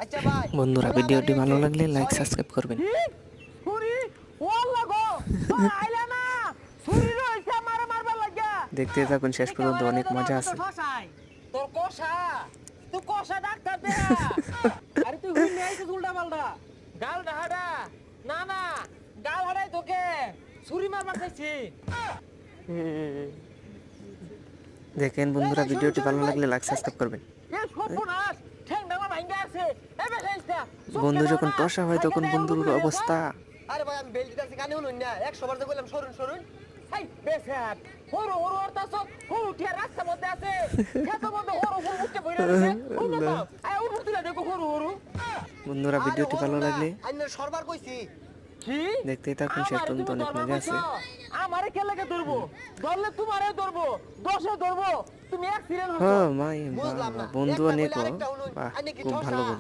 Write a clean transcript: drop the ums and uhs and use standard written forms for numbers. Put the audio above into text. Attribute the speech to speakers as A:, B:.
A: আচ্ছা ভাই
B: বন্ধুরা ভিডিওটি ভালো লাগলে লাইক সাবস্ক্রাইব করবেন।
A: ছুরি ওয়াল্লাহ গো আইলা না ছুরি রইছে মারা মারবা লাগা
B: দেখতে থাকুন শেষ পর্যন্ত, অনেক মজা আছে।
A: তোর কষা তুই কষা ডাক্তার দে আরে তুই হুই নাইছিস উল্টা পাল্টা গাল ডাহাডা না না গাল হাড়াই তোকে ছুরি মারবার চাইছি
B: দেখেন বন্ধুরা ভিডিওটি ভালো লাগলে লাইক সাবস্ক্রাইব করবেন।
A: এ সর্বনাশ ঠ্যাংডা ভাঙ্গা আছে এ বেশাইছটা
B: বন্ধু যখন টসা হয় তখন বন্ধুর অবস্থা।
A: আরে ভাই আমি বেল দিতাছি কানে হলুন না 100 বার তো কইলাম সরুন সরুন হাই বেশাত হরো হরো অর্থাৎ হরো টিয়া রাস্তার মধ্যে আছে খেতো মধ্যে হরো হরো উঠতে বইরা আছে হরো না আয় উঠু তুলা দেখো হরো হরো
B: বন্ধুরা ভিডিওটি ভালো লাগলে
A: আইনের সরবার কইছি কি
B: দেখতেই থাকুন শেষ পর্যন্ত, অনেক মজা আছে।
A: আমারে কে লাগে ধরবো ধরলে তোমারে ধরবো দশে ধরবো তুমি অ্যাক্সিডেন্ট হছো
B: হ্যাঁ মাই
A: বুঝলাম না
B: বন্ধু
A: একটা
B: অনেক
A: বলে আরেকটা হলো
B: বাহ,
A: আইনে কি
B: খুব
A: ঠসা
B: ভালো বন্ধু।